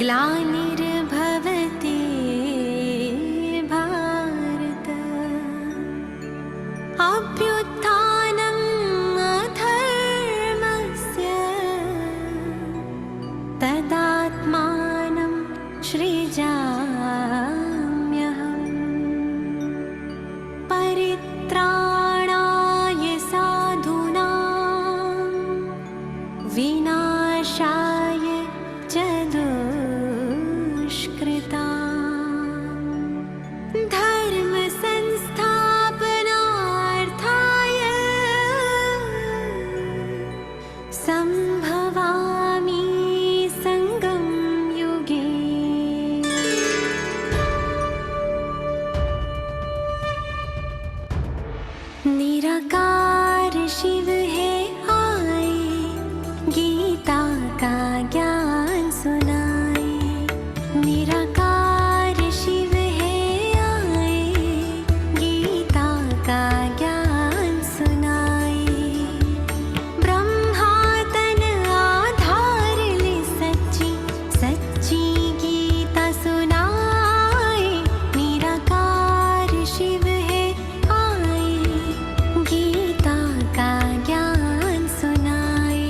ग्लानिर्भवति भारत अभ्युत्थानम् अधर्मस्य तदात्मानं सृजाम्यहम् परित्राणाय साधूनां विनाशाय च दुष्कृतां धर्म संस्थापनार्थाय संभवामि संगम युगे। निराकार शिव है आए, गीता का ज्ञान सुनाए। निराकार शिव है आए, गीता का ज्ञान सुनाए। ब्रह्मा तन आधार ले सच्ची सच्ची गीता सुनाए। निराकार शिव है आए, गीता का ज्ञान सुनाए।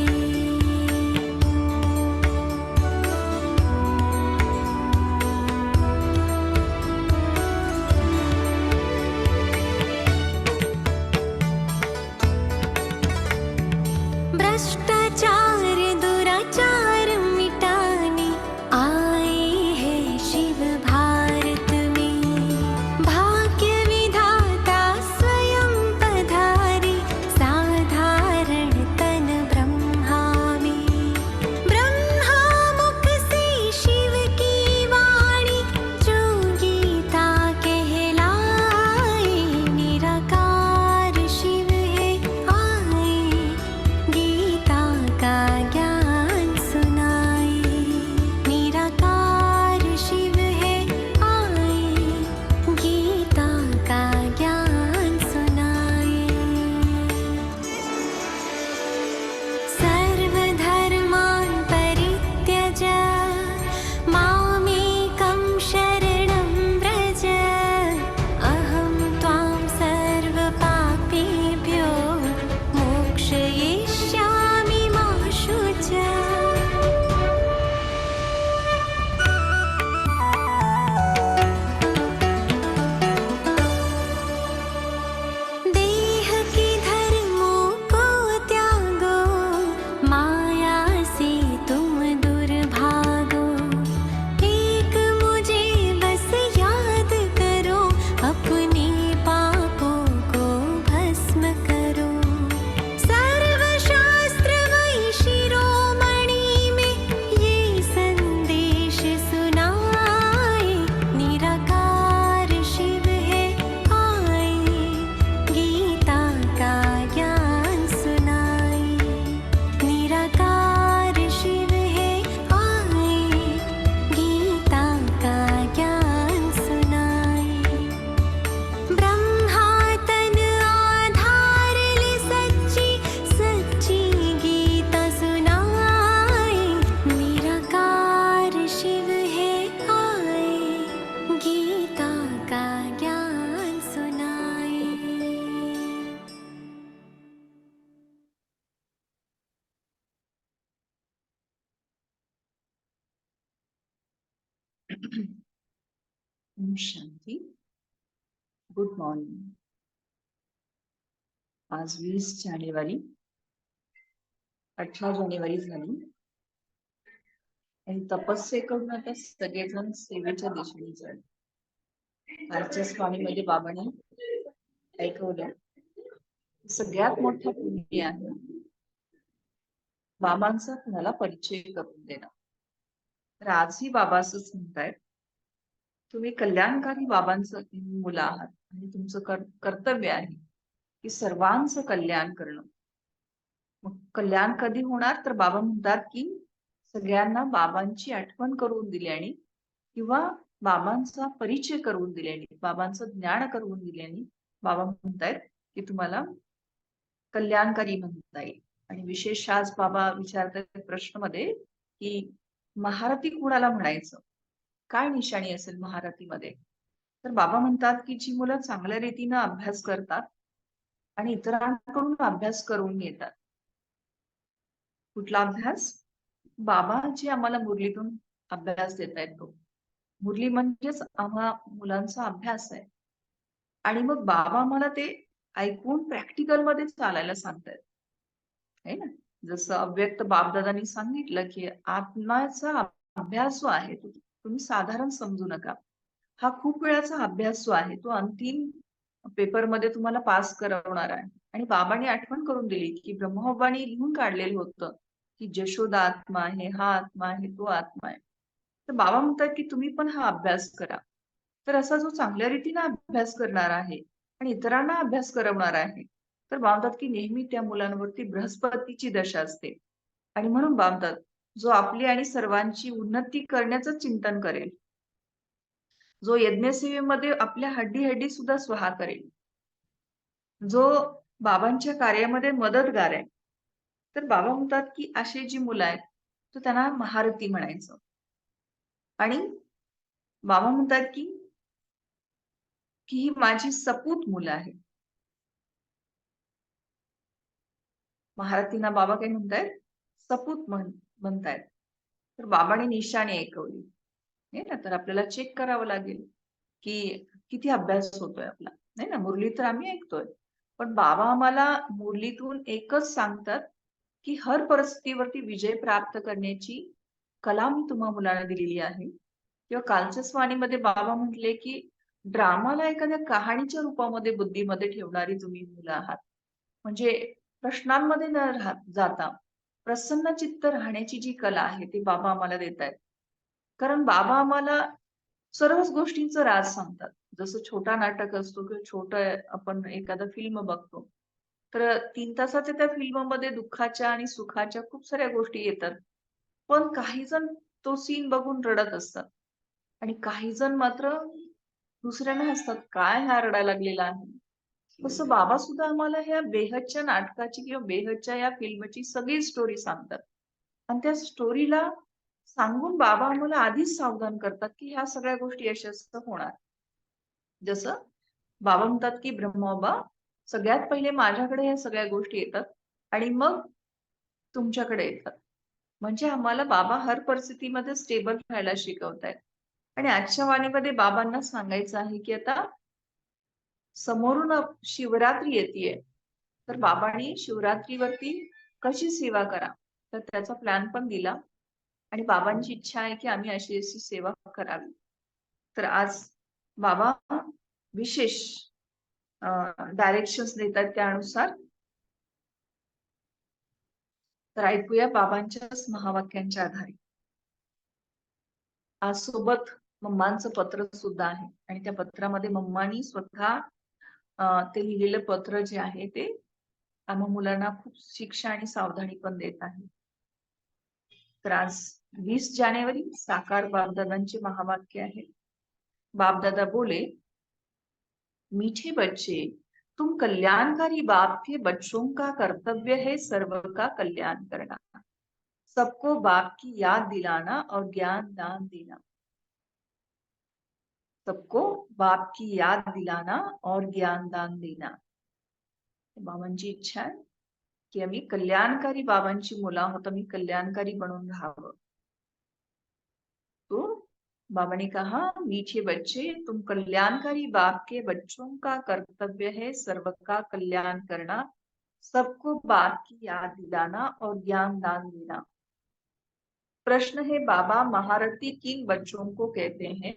भ्रष्टाचार दुराचार मिटाने आए हैं शिव भारत में। भाग्य विधाता स्वयं पधारे, साधारण तन ब्रह्मा में। ब्रह्मा मुख से शिव की वाणी, जो गीता कहलाए। निराकार शिव है आए, गीता का ज्ञान सुनाए। निराकार शिव है आए, गीता का ज्ञान सुनाए। सर्वधर्मान् परित्यज मामेकं शरणं व्रज। अहं त्वां सर्वपापेभ्यो मोक्षयिष्यामि मा शुच। देह के धर्मों को त्यागो, माया से तुम दूर भागो। एक मुझे बस याद करो, अपने पापों को भस्म करो। सर्वशास्त्रमयी शिरोमणि में ये संदेश सुनाए। निराकार शिव है आए, गीता का ज्ञान सुनाए। निराकार शिव है आए, गीता का ज्ञान सुनाए। ब्रह्मा तन आधार ले सच्ची सच्ची गीता सुनाए। निराकार शिव है आए, गीता का ज्ञान सुनाए। ओम शांती. Good morning. आज 20 जानेवारी 18 जानेवारी झाली आणि तपस्ये करून आता सगळेजण सेवेच्या दिशेने जाईल. आजच्या स्वामीमध्ये बाबांनी ऐकवलं, सगळ्यात मोठा पुण्य आहे बाबांचा कुणाला परिचय करून देणं. तर आजही बाबा असंच म्हणतायत, तुम्ही कल्याणकारी बाबांचं मुलं आहात आणि तुमचं कर्तव्य आहे की सर्वांचं कल्याण करणं. मग कल्याण कधी होणार, तर बाबा म्हणतात की सगळ्यांना बाबांची आठवण करून दिल्याने किंवा बाबांचा परिचय करून दिल्याने, बाबांचं ज्ञान करून दिल्याने बाबा म्हणतायत की तुम्हाला कल्याणकारी म्हणता येईल. आणि विशेष आज बाबा विचारतात प्रश्नामध्ये की महारथी कुणाला म्हणायचं? काय निशाणी असेल महारथीमध्ये? तर बाबा म्हणतात, की जी मुलं चांगल्या रीतीनं अभ्यास करतात आणि इतरांकडून अभ्यास करून घेतात. कुठला अभ्यास? बाबा जे आम्हाला मुरलीतून अभ्यास देतायत तो. मुरली म्हणजेच आम्हा मुलांचा अभ्यास आहे. आणि मग बाबा आम्हाला ते ऐकून प्रॅक्टिकलमध्ये चालायला सांगतायत. आहे ना? जसं अव्यक्त बापदादांनी सांगितलं, की आत्म्याचा अभ्यास जो आहे, तो तुम्ही साधारण समजू नका. हा खूप वेळाचा अभ्यास जो आहे, तो अंतिम पेपरमध्ये तुम्हाला पास करवणार आहे. आणि बाबांनी आठवण करून दिली, की ब्रह्मबाबांनी लिहून काढलेलं होतं, की जशोदा आत्मा आहे, हा आत्मा आहे, तो आत्मा आहे. तर बाबा म्हणतात, की तुम्ही पण हा अभ्यास करा. तर असा जो चांगल्या रीतीने अभ्यास करणार आहे आणि इतरांना अभ्यास करवणार आहे, तर बाबा की नेहमी त्या मुलांवरती बृहस्पतीची दशा असते. आणि म्हणून बाबतात, जो आपली आणि सर्वांची उन्नती करण्याचं चिंतन करेल, जो यज्ञसेवेमध्ये आपल्या हड्डी सुद्धा स्वहा करेल, जो बाबांच्या कार्यामध्ये मदतगार आहे. तर बाबा म्हणतात, की अशी जी मुलं आहेत, तर त्यांना महारथी म्हणायचं. आणि बाबा म्हणतात, की ही माझी सपूत मुलं आहेत. महारथींना बाबा काय म्हणतायत? सपूत म्हणतायत. तर बाबांनी निशाणी ऐकवली. नाही ना, तर आपल्याला चेक करावं लागेल, की किती अभ्यास होतोय आपला. नाही ना, मुरली तर आम्ही ऐकतोय. पण बाबा आम्हाला मुरलीतून एकच सांगतात, की हर परिस्थितीवरती विजय प्राप्त करण्याची कला मी तुम्हा मुलांना दिलेली आहे. किंवा कालच्या वाणीमध्ये बाबा म्हटले, की ड्रामाला एखाद्या कहाणीच्या रूपामध्ये बुद्धीमध्ये ठेवणारी तुम्ही मुलं आहात. म्हणजे प्रश्नांमध्ये न जाता प्रसन्न चित्त राहण्याची जी कला आहे ती बाबा आम्हाला देतायत. कारण बाबा आम्हाला सर्वच गोष्टींचं राज सांगतात. जसं छोटा नाटक असतो किंवा छोटं आपण एखादं फिल्म बघतो. तर 3 तासाच्या त्या फिल्ममध्ये दुःखाच्या आणि सुखाच्या खूप साऱ्या गोष्टी येतात. पण काही जण तो सीन बघून रडत असतात आणि काही जण मात्र दुसऱ्यांना हसतात. काय हा रडायला लागलेला आहे? तसं बाबा सुद्धा आम्हाला ह्या बेहदच्या नाटकाची किंवा बेहदच्या या फिल्मची सगळी स्टोरी सांगतात. आणि त्या स्टोरीला सांगून बाबा आम्हाला आधीच सावधान करतात, की ह्या सगळ्या गोष्टी यशस्वी होणार. जसं बाबा म्हणतात, की ब्रह्मोबा सगळ्यात पहिले माझ्याकडे ह्या सगळ्या गोष्टी येतात आणि मग तुमच्याकडे येतात. म्हणजे आम्हाला बाबा हर परिस्थितीमध्ये स्टेबल राहायला शिकवतायत. आणि आजच्या वाणीमध्ये बाबांना सांगायचं आहे, की आता समोरून शिवरात्री येतेय. तर बाबांनी शिवरात्रीवरती कशी सेवा करा, तर त्याचा प्लॅन पण दिला. आणि बाबांची इच्छा आहे, की आम्ही अशी सेवा करावी. तर आज बाबा विशेष डायरेक्शन्स देतात त्यानुसार. तर ऐकूया बाबांच्याच महावाक्यांच्या आधारे. आज सोबत मम्मांचं पत्र सुद्धा आहे आणि त्या पत्रामध्ये मम्मानी स्वतः ते लिहिलेलं पत्र जे आहे ते आम्हा मुलांना खूप शिक्षा आणि सावधानी पण देत आहे. तर आज 20 जानेवारी साकार बापदादांचे महावाक्य आहे. बापदादा बोले, मीठे बच्चे, तुम कल्याणकारी बाप के बच्चों का कर्तव्य है सर्व का कल्याण करना, सबको बाप की याद दिलाना और ज्ञान दान देना. सबको बाप की याद दिलाना और ज्ञान दान देना. बाबांची इच्छा आहे की आम्ही कल्याणकारी बाबांची मुलं आहोत, आम्ही कल्याणकारी बनून राहावं. तो बाबा ने कहा, मीठे बच्चे, तुम कल्याणकारी बाप के बच्चों का कर्तव्य है सर्व का कल्याण करना, सबको बाप की याद दिलाना और ज्ञान दान देना. प्रश्न है, बाबा महारथी किन बच्चों को कहते हैं,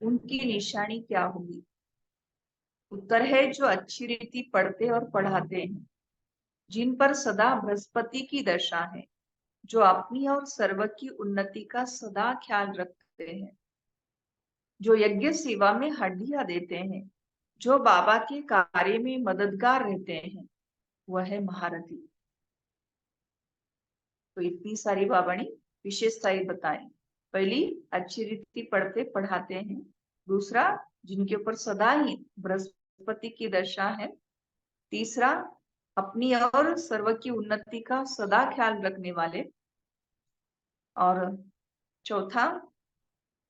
उनकी निशानी क्या होगी? उत्तर है, जो अच्छी रीति पढ़ते और पढ़ाते हैं, जिन पर सदा बृहस्पति की दशा है, जो अपनी और सर्व की उन्नति का सदा ख्याल रखते हैं, जो यज्ञ सेवा में हड्डियां देते हैं, जो बाबा के कार्य में मददगार रहते हैं, वह है महारथी. तो इतनी सारी बाबा ने विशेषताएं बताई. पहली, अच्छी रीति पढ़ते पढ़ाते हैं. दूसरा, जिनके ऊपर सदा ही बृहस्पति की दशा है. तीसरा, अपनी और सर्व की उन्नति का सदा ख्याल रखने वाले. और चौथा,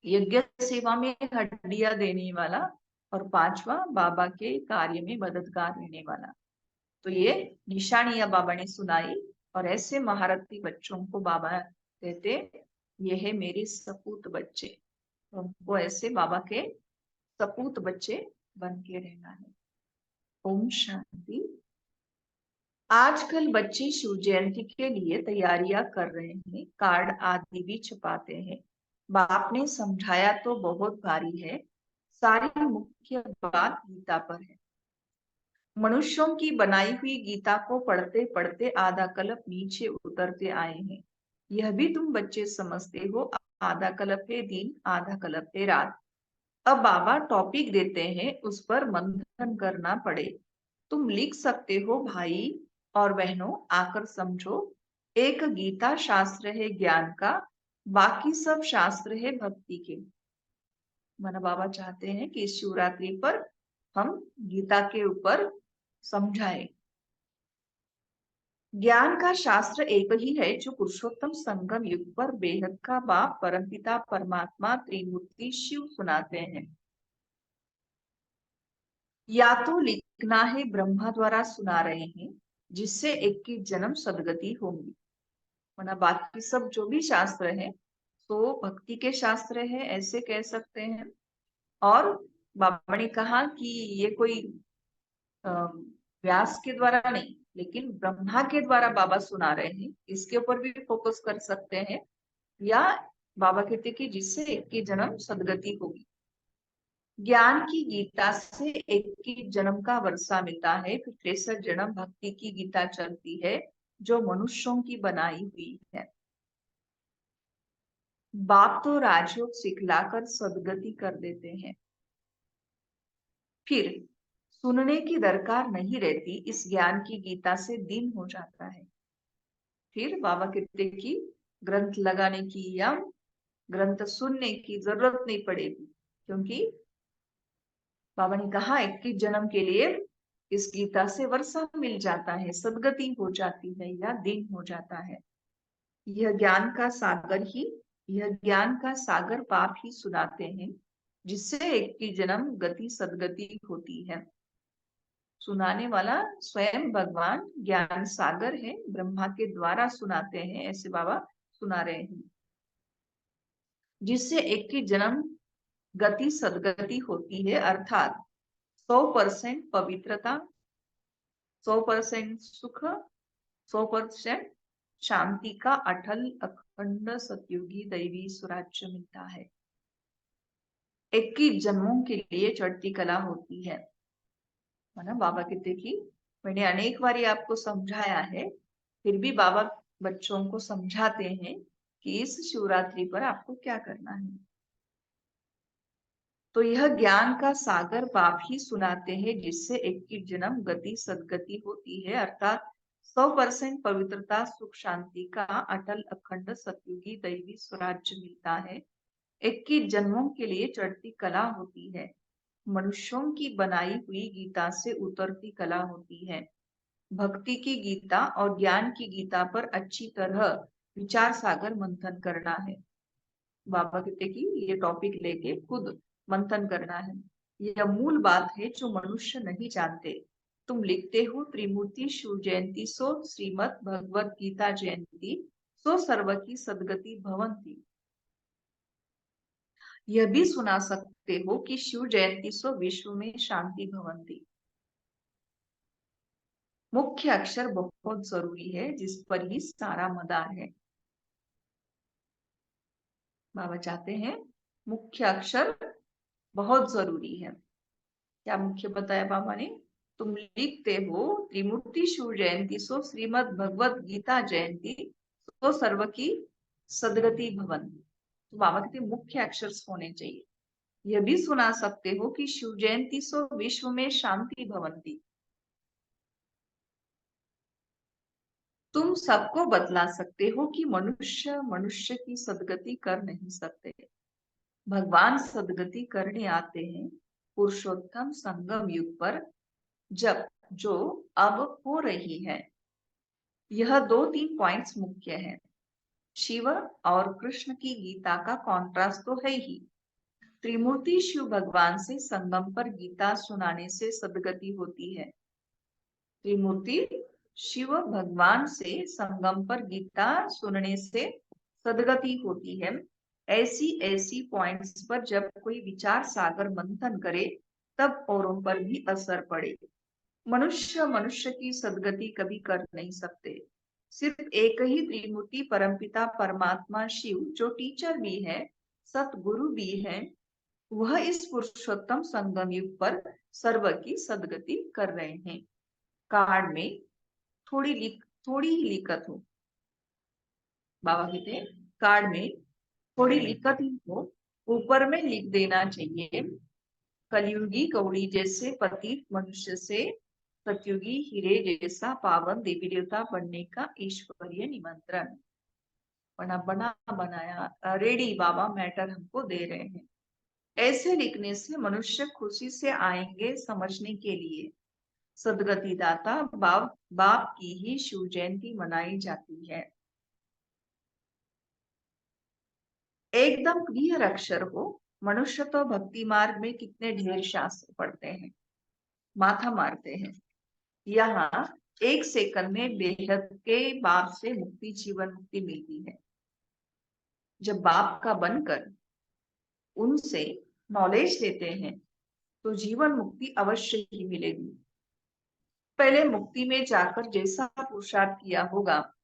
यज्ञ सेवा में हड्डियां देने वाला, और पांचवा, बाबा के कार्य में मददगार रहने वाला। तो ये निशानियां बाबा ने सुनाई, और ऐसे महारथी बच्चों को बाबा कहते, ये है मेरे सपूत बच्चे। तो उनको ऐसे बाबा के सपूत बच्चे बन के रहना है। ओम शांति। आजकल बच्चे शिव जयंती के लिए तैयारियां कर रहे हैं, कार्ड आदि भी छपाते हैं। बाप ने समझाया तो बहुत भारी है, सारी मुख्य बात गीता पर है। मनुष्यों की बनाई हुई गीता को पढ़ते पढ़ते आधा कल्प नीचे उतरते आए हैं। यह भी तुम बच्चे समझते हो, आधा कल्प है दिन, आधा कल्प है रात। अब बाबा टॉपिक देते हैं, उस पर मंथन करना पड़े। तुम लिख सकते हो भाई और बहनों, आकर समझो। एक गीता शास्त्र है ज्ञान का, बाकी सब शास्त्र है भक्ति के। माना बाबा चाहते हैं कि इस शिवरात्रि पर हम गीता के ऊपर समझाए। ज्ञान का शास्त्र एक ही है जो पुरुषोत्तम संगम युग पर बेहद का बाप परमपिता परमात्मा त्रिमूर्ति शिव सुनाते हैं। या तो लिखना है ब्रह्मा द्वारा सुना रहे हैं, जिससे एक की जन्म सदगति होंगी। वरना बाकी सब जो भी शास्त्र है तो भक्ति के शास्त्र है, ऐसे कह सकते हैं। और बाबा ने कहा कि ये कोई व्यास के द्वारा नहीं, लेकिन ब्रह्मा के द्वारा बाबा सुना रहे हैं, इसके ऊपर भी फोकस कर सकते हैं। या बाबा कहते कि जिससे एक की जन्म सदगति होगी। ज्ञान की गीता से एक की जन्म का वर्षा मिलता है, फिर 63 जन्म भक्ति की गीता चलती है, जो मनुष्यों की बनाई हुई है। बाप तो राजयोग सिखलाकर सदगति कर देते हैं, फिर सुनने की दरकार नहीं रहती। इस ज्ञान की गीता से दिन हो जाता है। फिर बाबा कहते कि ग्रंथ लगाने की या ग्रंथ सुनने की जरूरत नहीं पड़ेगी, क्योंकि बाबा ने कहा 21 जन्म के लिए इस गीता से वर्षा मिल जाता है, सदगति हो जाती है या दिन हो जाता है। यह ज्ञान का सागर बाप ही सुनाते हैं, जिससे एक की जन्म गति सदगति होती है। सुनाने वाला स्वयं भगवान ज्ञान सागर है, ब्रह्मा के द्वारा सुनाते हैं, ऐसे बाबा सुना रहे हैं। जिससे एक की जन्म गति सदगति होती है, अर्थात 100% पवित्रता, 100% सुख, 100% शांति का अटल अखंड सतयुगी दैवी स्वराज्य मिलता है। 21 जन्मों के लिए चढ़ती कला होती है ना। बाबा कहते कि मैंने अनेक बार आपको समझाया है, फिर भी बाबा बच्चों को समझाते हैं कि इस शिवरात्रि पर आपको क्या करना है। तो यह ज्ञान का सागर बाप ही सुनाते हैं, जिससे एक की जन्म गति सदगति होती है, अर्थात 100% पवित्रता सुख शांति का अटल अखंड सतयुगी दैवी स्वराज्य मिलता है। 21 जन्मों के लिए चढ़ती कला होती है, मनुष्यों की बनाई हुई गीता से उतरती कला होती है। भक्ति की गीता और ज्ञान की गीता पर अच्छी तरह विचार सागर मंथन करना है। बाबा कहते कि ये टॉपिक लेके खुद मंथन करना है। यह मूल बात है जो मनुष्य नहीं जानते। तुम लिखते हो त्रिमूर्ति शिव जयंती सो श्रीमद भगवत गीता जयंती सो सर्व की सदगति भवंती। यह भी सुना सकते हो कि शिव जयंती सो विश्व में शांति भवंती। मुख्य अक्षर बहुत जरूरी है, जिस पर ही सारा मदार है। बाबा चाहते हैं मुख्य अक्षर बहुत जरूरी है। क्या मुख्य बताया बाबा ने? तुम लिखते हो त्रिमूर्ति शिव जयंती सो श्रीमद भगवत गीता जयंती सो सर्व की सदगति भवन। तो बाबा कहते मुख्य अक्षर होने चाहिए। यह भी सुना सकते हो कि शिव जयंती सो विश्व में शांति भवंती। तुम सबको बतला सकते हो कि मनुष्य मनुष्य की सदगति कर नहीं सकते, भगवान सदगति करने आते हैं पुरुषोत्तम संगम युग पर, जब जो अब हो रही है। यह 2-3 पॉइंट्स मुख्य है। शिव और कृष्ण की गीता का कॉन्ट्रास्ट तो है ही। त्रिमूर्ति शिव भगवान से संगम पर गीता सुनाने से सदगति होती है। त्रिमूर्ति शिव भगवान से संगम पर गीता सुनने से सदगति होती है। ऐसी ऐसी पॉइंट्स पर जब कोई विचार सागर मंथन करे तब औरों पर भी असर पड़े। मनुष्य मनुष्य की सदगति कभी कर नहीं सकते। सिर्फ एक ही त्रिमूर्ति परमपिता परमात्मा शिव जो टीचर भी है, सतगुरु भी है, वह इस पुरुषोत्तम संगम युग पर सर्व की सदगति कर रहे हैं। कार्ड में थोड़ी ही लिखत हो। बाबा कहते हैं कार्ड में थोड़ी लिखत ही हो, ऊपर में लिख देना चाहिए, कलयुगी कौड़ी जैसे पतित मनुष्य से सतयुगी हीरे जैसा पावन देवी देवता बनने का ईश्वरीय निमंत्रण। बना बना बनाया रेडी बाबा मैटर हमको दे रहे हैं। ऐसे लिखने से मनुष्य खुशी से आएंगे समझने के लिए। सदगति दाता बाप की ही शिव जयंती मनाई जाती है। एकदम क्लियर अक्षर हो। मनुष्य तो भक्ति मार्ग में कितने ढेर शास्त्र पढ़ते हैं, माथा मारते हैं। यहाँ एक सेकंड में बेहद के बाप से मुक्ति, जीवन मुक्ति मिलती है। जब बाप का बनकर उनसे नॉलेज लेते हैं तो जीवन मुक्ति अवश्य ही मिलेगी। पहले मुक्ति में जाकर जैसा पुरुषार्थ किया होगा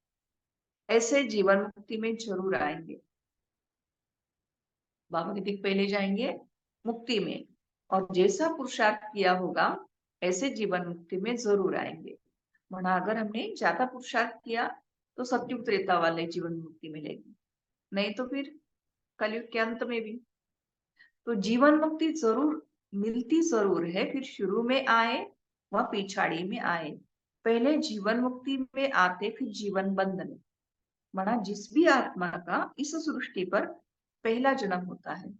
ऐसे जीवन मुक्ति में जरूर आएंगे। बाबा के पहले जाएंगे मुक्ति में, और जैसा पुरुषार्थ किया होगा ऐसे जीवन मुक्ति में जरूर आएंगे। वरना अगर हमने ज्यादा पुरुषार्थ किया तो सतयुग त्रेता वाले जीवन मुक्ति मिलेगी, नहीं तो फिर कलयुग के अंत में भी। तो जीवन मुक्ति जरूर मिलती जरूर है, फिर शुरू में आए वह पिछाड़ी में आए। पहले जीवन मुक्ति में आते फिर जीवन बंधन में। माना जिस भी आत्मा का इस सृष्टि पर पहला जन्म होता है,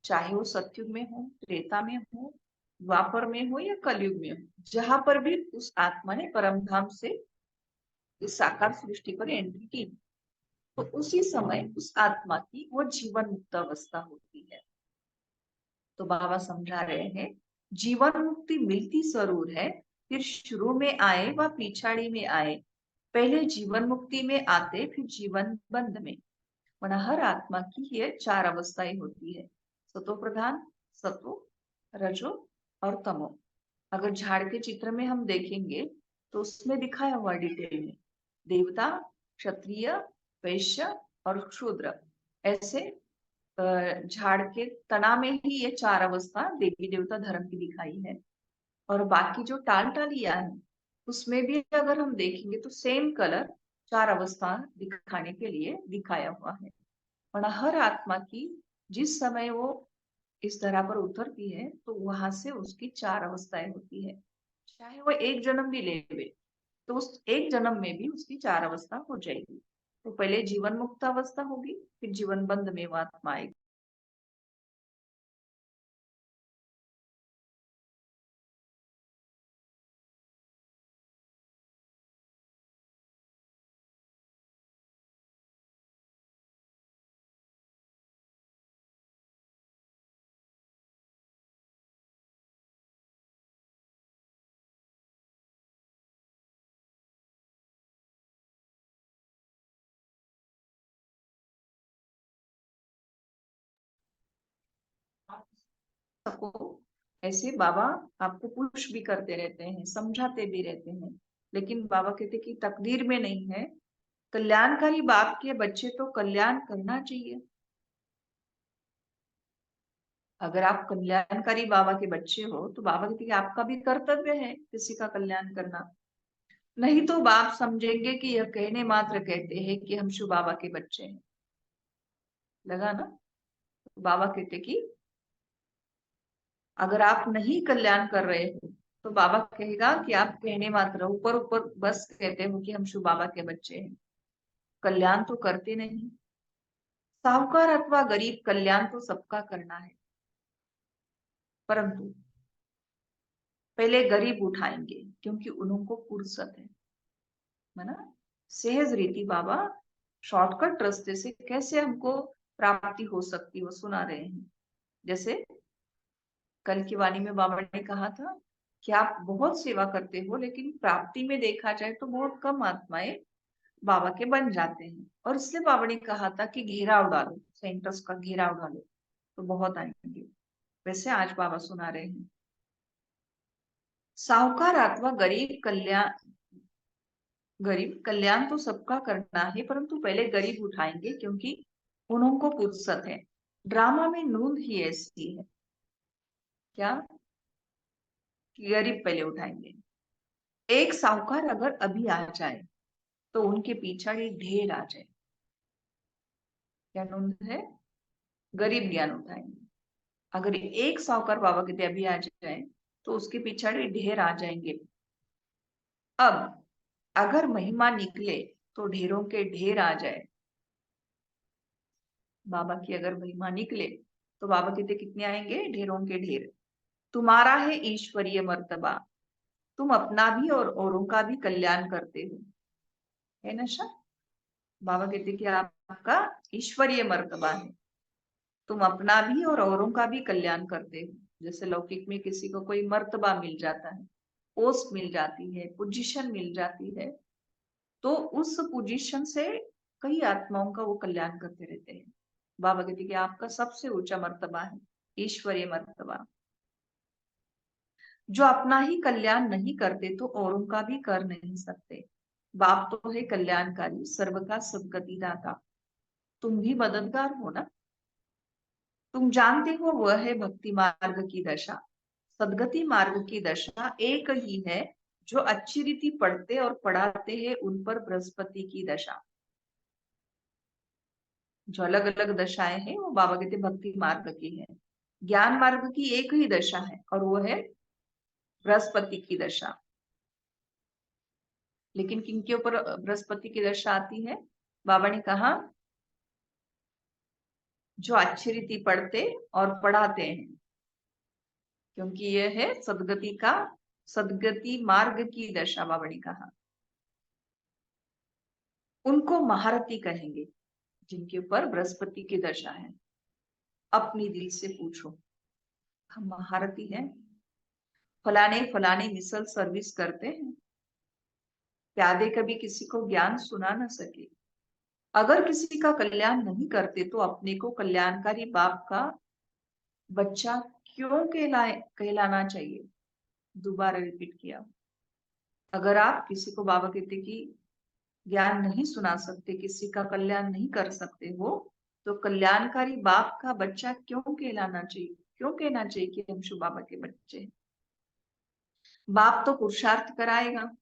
चाहे वो सतयुग में हो, त्रेता में हो, द्वापर में हो या कलयुग में हो, जहां पर भी उस आत्मा ने परम धाम से इस साकार सृष्टि पर एंट्री की, तो उसी समय उस आत्मा की वो जीवन मुक्त अवस्था होती है। तो बाबा समझा रहे हैं जीवन मुक्ति मिलती जरूर है, फिर शुरू में आए व पिछाड़ी में आए। पहले जीवन मुक्ति में आते फिर जीवन बंध में। वरना हर आत्मा की ये चार अवस्थाएं होती है, सतो प्रधान, सतो, रजो और तमो। अगर झाड़ के चित्र में हम देखेंगे तो उसमें दिखाया हुआ डिटेल में देवता, क्षत्रिय, वैश्य और शूद्र, ऐसे झाड़ के तना में ही ये चार अवस्था देवी देवता धर्म की दिखाई है। और बाकी जो टाल टालिया है उसमें भी अगर हम देखेंगे तो सेम कलर चार अवस्था दिखाने के लिए दिखाया हुआ है। और हर आत्मा की जिस समय वो इस धरा पर उतरती है तो वहां से उसकी चार अवस्थाएं होती है। चाहे वो एक जन्म भी ले तो उस एक जन्म में भी उसकी चार अवस्था हो जाएगी। तो पहले जीवन मुक्त अवस्था होगी, फिर जीवन बंध में वो आत्मा आएगी। सबको ऐसे बाबा आपको पुश भी करते रहते हैं, समझाते भी रहते हैं, लेकिन बाबा कहते कि तकदीर में नहीं है। कल्याणकारी बाप के बच्चे तो कल्याण करना चाहिए। अगर आप कल्याणकारी बाबा के बच्चे हो तो बाबा कहते कि आपका भी कर्तव्य है किसी का कल्याण करना। नहीं तो बाप समझेंगे कि यह कहने मात्र कहते हैं कि हम शिव बाबा के बच्चे हैं। लगा ना? तो बाबा कहते कि अगर आप नहीं कल्याण कर रहे हो तो बाबा कहेगा कि आप कहने मात्र ऊपर ऊपर बस कहते हो कि हम शिव बाबा के बच्चे हैं, कल्याण तो करते नहीं। साहूकार अथवा गरीब कल्याण तो सबका करना है, परंतु पहले गरीब उठाएंगे क्योंकि उनको फुर्सत है ना। सहज रीति बाबा शॉर्टकट रास्ते से कैसे हमको प्राप्ति हो सकती है वो सुना रहे हैं। जैसे कल की वाणी में बाबा ने कहा था कि आप बहुत सेवा करते हो, लेकिन प्राप्ति में देखा जाए तो बहुत कम आत्माएं बाबा के बन जाते हैं। और इसलिए बाबा ने कहा था कि घेराव डालो, सेंटर्स का घेराव डालो तो बहुत आएंगे। वैसे आज बाबा सुना रहे हैं, साहूकार अथवा गरीब कल्याण तो सबका करना है, परंतु पहले गरीब उठाएंगे क्योंकि उनको फुर्सत है। ड्रामा में नूंद ही ऐसी है क्या कि गरीब पहले उठाएंगे। एक साहूकार अगर अभी आ जाए तो उनके पीछे ढेर आ जाए। क्या नूंद है? गरीब ज्ञान उठाएंगे। अगर एक साहूकार बाबा के अभी आ जाए तो उसके पीछे ढेर आ जाएंगे। अब अगर महिमा निकले तो ढेरों के ढेर आ जाए। बाबा की अगर महिमा निकले तो बाबा कहते कितने आएंगे? ढेरों के ढेर। तुम्हारा है ईश्वरीय मर्तबा, तुम अपना भी और औरों का भी कल्याण करते हो, है ना शा? बाबा कहते कि आपका ईश्वरीय मर्तबा है, तुम अपना भी और औरों का भी कल्याण करते हो। जैसे लौकिक में किसी को कोई मर्तबा मिल जाता है, पोस्ट मिल जाती है, पोजीशन मिल जाती है, तो उस पोजीशन से कई आत्माओं का वो कल्याण करते रहते हैं। बाबा कहते कि आपका सबसे ऊंचा मर्तबा है ईश्वरीय मर्तबा। जो अपना ही कल्याण नहीं करते तो औरों का भी कर नहीं सकते। बाप तो है कल्याणकारी, सर्व का सदगति दाता, तुम भी मददगार हो ना। तुम जानते हो वह है भक्ति मार्ग की दशा। सदगति मार्ग की दशा एक ही है, जो अच्छी रीति पढ़ते और पढ़ाते हैं उन पर बृहस्पति की दशा। जो अलग अलग दशाएं हैं वो बाबा कहते भक्ति मार्ग की है। ज्ञान मार्ग की एक ही दशा है और वो है बृहस्पति की दशा। लेकिन किनके ऊपर बृहस्पति की दशा आती है? बाबा ने कहा जो अच्छी रीति पढ़ते और पढ़ाते हैं, क्योंकि यह है सदगति मार्ग की दशा। बाबा ने कहा उनको महारथी कहेंगे जिनके ऊपर बृहस्पति की दशा है। अपनी दिल से पूछो, हम महारथी हैं? फलाने फलाने मिसल सर्विस करते हैं, प्यादे कभी किसी को ज्ञान सुना न सके। अगर किसी का कल्याण नहीं करते तो अपने को कल्याणकारी बाप का बच्चा क्यों कहलाना चाहिए? दोबारा रिपीट किया, अगर आप किसी को बाबा कहते कि ज्ञान नहीं सुना सकते, किसी का कल्याण नहीं कर सकते हो, तो कल्याणकारी बाप का बच्चा क्यों कहलाना चाहिए? क्यों कहना चाहिए कि हम शिव बाबा के बच्चे हैं? बाप तो पुरुषार्थ कराएगा।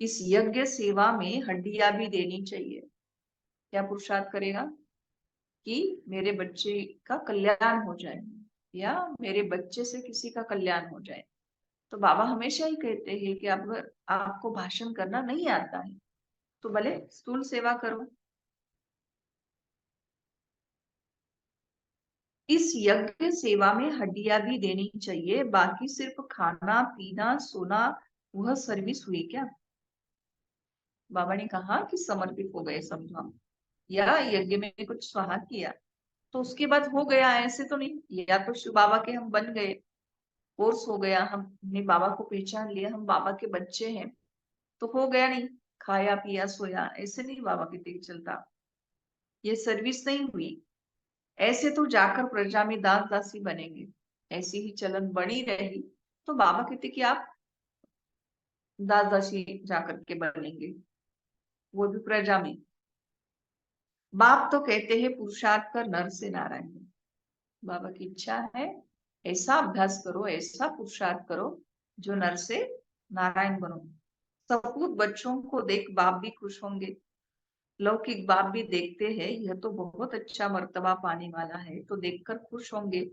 इस यज्ञ सेवा में हड्डियां भी देनी चाहिए। क्या पुरुषार्थ करेगा? कि मेरे बच्चे का कल्याण हो जाए या मेरे बच्चे से किसी का कल्याण हो जाए। तो बाबा हमेशा ही कहते हैं कि अगर आपको भाषण करना नहीं आता है तो भले स्थूल सेवा करो। इस यज्ञ सेवा में हड्डियां भी देनी चाहिए, बाकी सिर्फ खाना पीना सोना वह सर्विस हुई क्या? बाबा ने कहा कि समर्पित हो गए समझो, या यज्ञ में कुछ स्वाहा किया तो उसके बाद हो गया, ऐसे तो नहीं। या तो शिव बाबा के हम बन गए, कोर्स हो गया, हमने बाबा को पहचान लिया, हम बाबा के बच्चे हैं, तो हो गया नहीं, खाया पिया सोया, ऐसे नहीं बाबा के तेज चलता। ये सर्विस नहीं हुई। ऐसे तो जाकर प्रजा में दास दासी बनेंगे, ऐसी ही चलन बनी रही तो बाबा कहते कि आप दास दासी जाकर के बनेंगे, वो भी प्रजा में। बाप तो कहते हैं पुरुषार्थ कर नर से नारायण। बाबा की इच्छा है ऐसा अभ्यास करो, ऐसा पुरुषार्थ करो जो नर से नारायण बनो। सपूत बच्चों को देख बाप भी खुश होंगे। लौकिक बाप भी देखते हैं यह तो बहुत अच्छा मर्तबा पाने वाला है, तो देखकर खुश होंगे।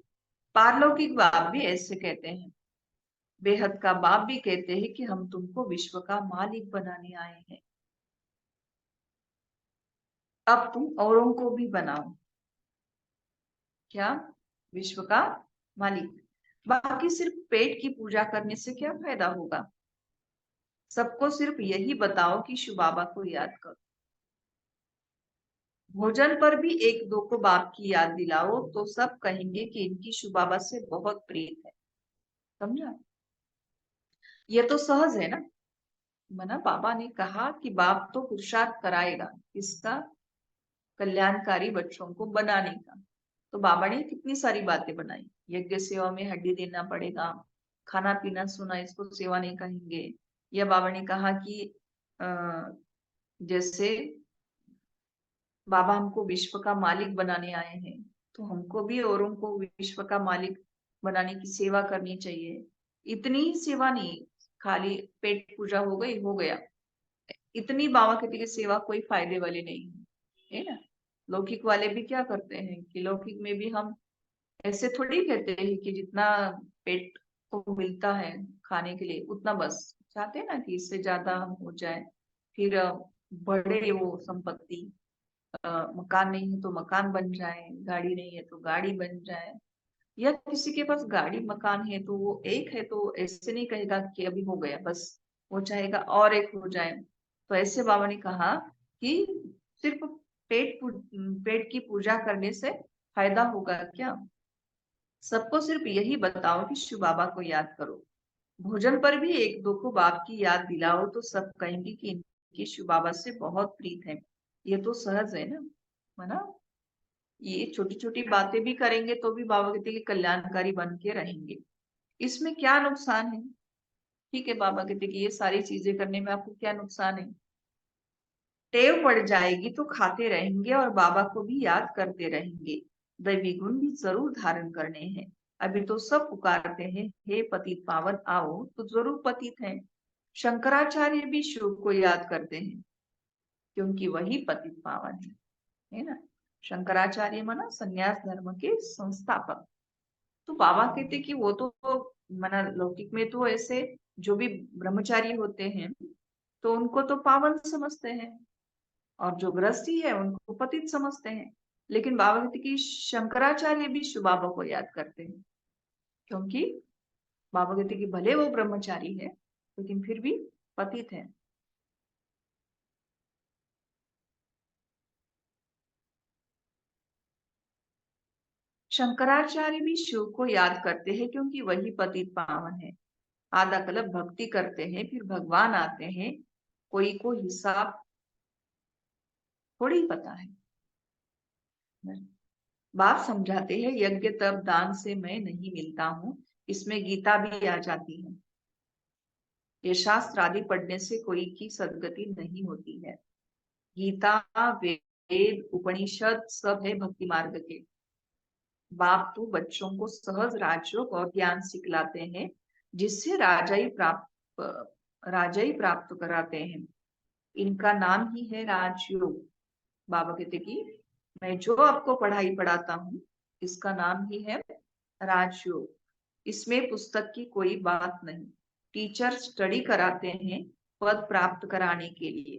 पारलौकिक बाप भी ऐसे कहते हैं। बेहद का बाप भी कहते हैं कि हम तुमको विश्व का मालिक बनाने आए हैं, अब तुम औरों को भी बनाओ। क्या? विश्व का मालिक। बाकी सिर्फ पेट की पूजा करने से क्या फायदा होगा? सबको सिर्फ यही बताओ कि शिव बाबा को याद करो। भोजन पर भी एक दो को बाप की याद दिलाओ तो सब कहेंगे कि इनकी शुबाबा से बहुत प्रीत है। समझा? ये तो सहज है ना। मना बाबा ने कहा कि बाप तो पुरुषार्थ कराएगा इसका, कल्याणकारी बच्चों को बनाने का। तो बाबा ने कितनी सारी बातें बनाई। यज्ञ सेवा में हड्डी देना पड़ेगा, खाना पीना सुना इसको सेवा नहीं कहेंगे। या बाबा ने कहा कि जैसे बाबा हमको विश्व का मालिक बनाने आए हैं, तो हमको भी औरों को विश्व का मालिक बनाने की सेवा करनी चाहिए। इतनी ही सेवा नहीं, खाली पेट पूजा हो गई हो गया, इतनी बाबा कहते कि सेवा कोई फायदे वाली नहीं है ना। लौकिक वाले भी क्या करते हैं कि लौकिक में भी हम ऐसे थोड़ी कहते हैं कि जितना पेट को मिलता है खाने के लिए उतना बस चाहते हैं ना कि इससे ज्यादा हो जाए। फिर बड़े वो संपत्ति, मकान नहीं है तो मकान बन जाए, गाड़ी नहीं है तो गाड़ी बन जाए। या किसी के पास गाड़ी मकान है तो वो एक है तो ऐसे नहीं कहेगा कि अभी हो गया बस, वो चाहेगा और एक हो जाए। तो ऐसे बाबा ने कहा कि सिर्फ पेट की पूजा करने से फायदा होगा क्या? सबको सिर्फ यही बताओ कि शिव बाबा को याद करो। भोजन पर भी एक दो को बाप की याद दिलाओ तो सब कहेंगे कि इनकी शिव बाबा से बहुत प्रीत है। ये तो सहज है ना। ये छोटी छोटी बातें भी करेंगे तो भी बाबा कहते हैं कि कल्याणकारी बन के रहेंगे। इसमें क्या नुकसान है? ठीक है, बाबा कहते हैं कि ये सारी चीजें करने में आपको क्या नुकसान है? टेव पड़ जाएगी तो खाते रहेंगे और बाबा को भी याद करते रहेंगे। दैवी गुण भी जरूर धारण करने हैं। अभी तो सब पुकारते हैं हे पतित पावन आओ, तो जरूर पतित हैं। शंकराचार्य भी शिव को याद करते हैं क्योंकि वही पतित पावन है ना। शंकराचार्य माना संन्यास धर्म के संस्थापक। तो बाबा कहते कि वो तो माना लौकिक में तो ऐसे जो भी ब्रह्मचारी होते हैं तो उनको तो पावन समझते हैं, और जो गृहस्थी है उनको पतित समझते हैं। लेकिन बाबा कहते कि शंकराचार्य भी शिव बाबा को याद करते हैं क्योंकि बाबा कहते कि भले वो ब्रह्मचारी है लेकिन फिर भी पतित है। शंकराचार्य भी शिव को याद करते हैं क्योंकि वही पतित पावन है। आधा कल्प भक्ति करते हैं फिर भगवान आते हैं, कोई को हिसाब थोड़ी पता है। बाप समझाते हैं यज्ञ तप दान से मैं नहीं मिलता हूँ, इसमें गीता भी आ जाती है। ये शास्त्र आदि पढ़ने से कोई की सदगति नहीं होती है। गीता, वेद, उपनिषद सब है भक्ति मार्ग के। बाप तो बच्चों को सहज राजयोग और ज्ञान सिखलाते हैं जिससे राजाई प्राप्त कराते हैं। इनका नाम ही है राजयोग। बाबा कहते कि मैं जो आपको पढ़ाई पढ़ाता हूँ इसका नाम ही है राजयोग। इसमें पुस्तक की कोई बात नहीं। टीचर स्टडी कराते हैं पद प्राप्त कराने के लिए,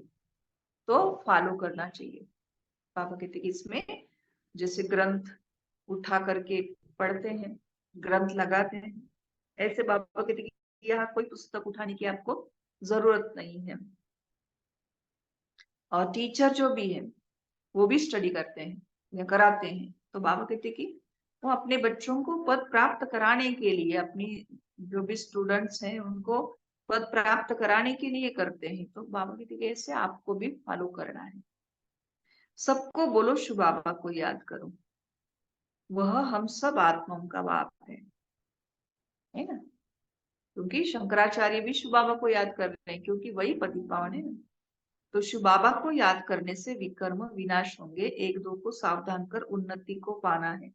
तो फॉलो करना चाहिए। पापा कहते कि इसमें जैसे ग्रंथ उठा करके पढ़ते हैं, ग्रंथ लगाते हैं, ऐसे बाबा कहते कि यहाँ कोई पुस्तक उठाने की आपको जरूरत नहीं है। और टीचर जो भी है वो भी स्टडी करते हैं या कराते हैं। तो बाबा कहते कि वो अपने बच्चों को पद प्राप्त कराने के लिए, अपनी जो भी स्टूडेंट्स हैं उनको पद प्राप्त कराने के लिए करते हैं। तो बाबा कहते कि ऐसे आपको भी फॉलो करना है। सबको बोलो शिव बाबा को याद करो, वह हम सब आत्माओं का बाप है ना। क्योंकि शंकराचार्य भी शिव बाबा को याद कर रहे हैं क्योंकि वही पति पावन है ना। तो शिव बाबा को याद करने से विकर्म विनाश होंगे। एक दो को सावधान कर उन्नति को पाना है।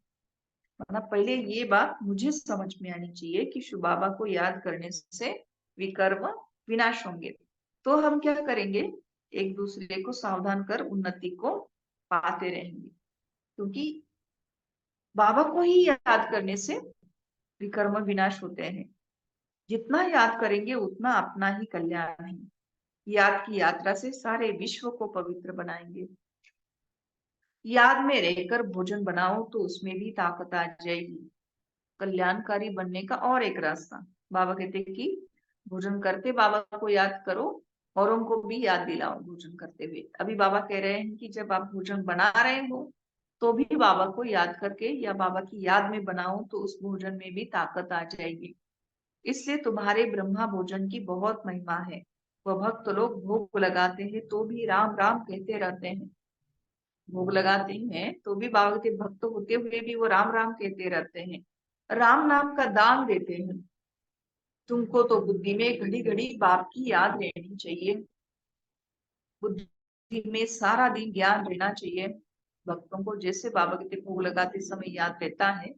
मतलब पहले ये बात मुझे समझ में आनी चाहिए कि शिव बाबा को याद करने से विकर्म विनाश होंगे। तो हम क्या करेंगे, एक दूसरे को सावधान कर उन्नति को पाते रहेंगे। क्योंकि बाबा को ही याद करने से विकर्म विनाश होते हैं। जितना याद करेंगे उतना अपना ही कल्याण है। याद की यात्रा से सारे विश्व को पवित्र बनाएंगे। याद में रहकर भोजन बनाओ तो उसमें भी ताकत आ जाएगी। कल्याणकारी बनने का और एक रास्ता, बाबा कहते हैं कि भोजन करते बाबा को याद करो औरों को भी याद दिलाओ भोजन करते हुए। अभी बाबा कह रहे हैं कि जब आप भोजन बना रहे हो तो भी बाबा को याद करके या बाबा की याद में बनाओ, तो उस भोजन में भी ताकत आ जाएगी। इसलिए तुम्हारे ब्रह्मा भोजन की बहुत महिमा है। वह भक्त लोग भोग लगाते हैं तो भी राम राम कहते रहते हैं। भोग लगाते हैं तो भी बाबा के भक्त होते हुए भी वो राम राम कहते रहते हैं, राम नाम का दान देते हैं। तुमको तो बुद्धि में घड़ी घड़ी बाप की याद रहनी चाहिए, बुद्धि में सारा दिन ज्ञान रहना चाहिए। भक्तों को जैसे बाबा के भोग लगाते समय याद रहता है,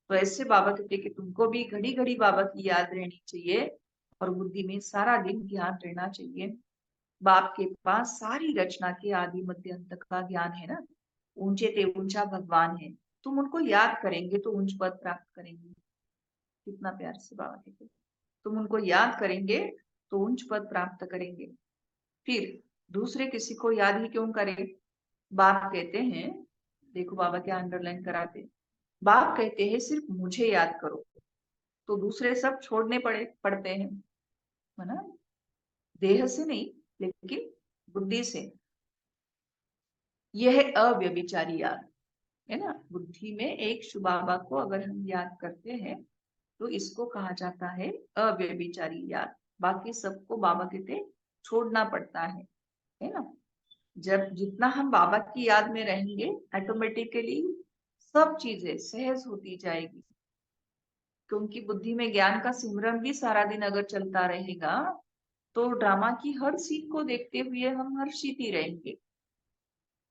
तो ऐसे बाबा कहते कि तुमको भी घड़ी घड़ी बाबा की याद रहनी चाहिए और बुद्धि में सारा दिन ज्ञान रहना चाहिए। बाप के पास सारी रचना के आदि मध्य अंत का ज्ञान है ना। ऊंचे ते ऊंचा भगवान है, तुम उनको याद करेंगे तो उच्च पद प्राप्त करेंगे। कितना प्यार से बाबा कहते, तुम उनको याद करेंगे तो उच्च पद प्राप्त करेंगे। फिर दूसरे किसी को याद ही क्यों करें? बाप कहते हैं, देखो बाबा क्या अंडरलाइन कराते, बाप कहते हैं सिर्फ मुझे याद करो, तो दूसरे सब छोड़ने पड़ते हैं, है ना। देह से नहीं, लेकिन बुद्धि से। यह अव्यभिचारी याद है ना। बुद्धि में एक शिव बाबा को अगर हम याद करते हैं तो इसको कहा जाता है अव्यभिचारी याद। बाकी सबको बाबा कहते छोड़ना पड़ता है ना। जब जितना हम बाबा की याद में रहेंगे, ऑटोमेटिकली सब चीजें सहज होती जाएगी। क्योंकि बुद्धि में ज्ञान का सिमरन भी सारा दिन अगर चलता रहेगा तो ड्रामा की हर सीन को देखते हुए हम हर्षित ही रहेंगे,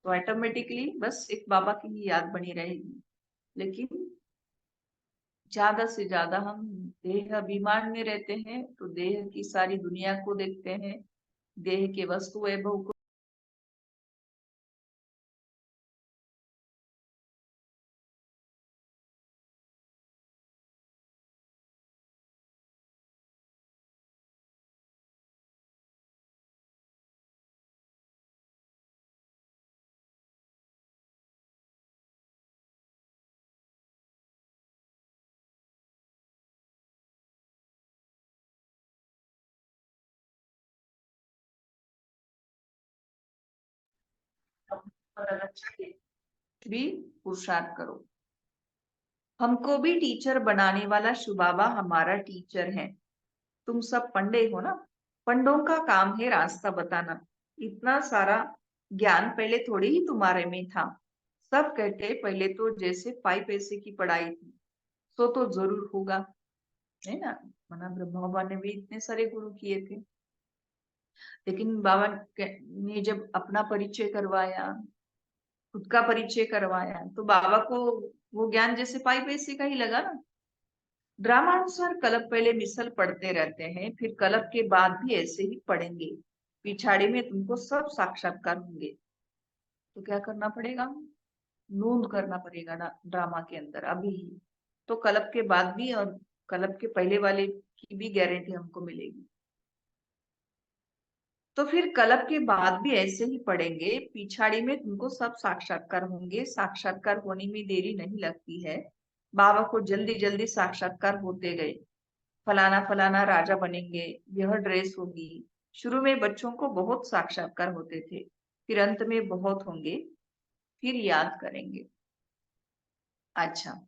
तो ऑटोमेटिकली बस एक बाबा की ही याद बनी रहेगी। लेकिन ज्यादा से ज्यादा हम देह अभिमान में रहते हैं, तो देह की सारी दुनिया को देखते हैं, देह के वस्तु वैभव को। भी पुरुषार्थ करो। हमको भी टीचर बनाने वाला शिव बाबा हमारा टीचर है। तुम सब पंडे हो ना, पंडों का काम है रास्ता बताना। इतना सारा ज्ञान पहले थोड़ी ही तुम्हारे में था। सब कहते पहले तो जैसे 5 पैसे की पढ़ाई थी, सो तो जरूर होगा, है ना। मना ब्रह्मा बाबा ने भी इतने सारे गुरु किए थे, लेकिन बाबा ने जब अपना परिचय करवाया, खुद का परिचय करवाया, तो बाबा को वो ज्ञान जैसे 5 पैसे का ही लगा ना। ड्रामानुसार कलब पहले मिसल पढ़ते रहते हैं, फिर कलब के बाद भी ऐसे ही पढ़ेंगे। पिछाड़ी में तुमको सब साक्षात्कार होंगे। तो क्या करना पड़ेगा? नोंद करना पड़ेगा ड्रामा के अंदर अभी ही, तो कलब के बाद भी और कलब के पहले वाले की भी गारंटी हमको मिलेगी। तो फिर कलब के बाद भी ऐसे ही पढ़ेंगे, पिछाड़ी में तुमको सब साक्षात्कार होंगे। साक्षात्कार होने में देरी नहीं लगती है। बाबा को जल्दी जल्दी साक्षात्कार होते गए। फलाना फलाना राजा बनेंगे, यह ड्रेस होगी। शुरू में बच्चों को बहुत साक्षात्कार होते थे, फिर अंत में बहुत होंगे, फिर याद करेंगे। अच्छा,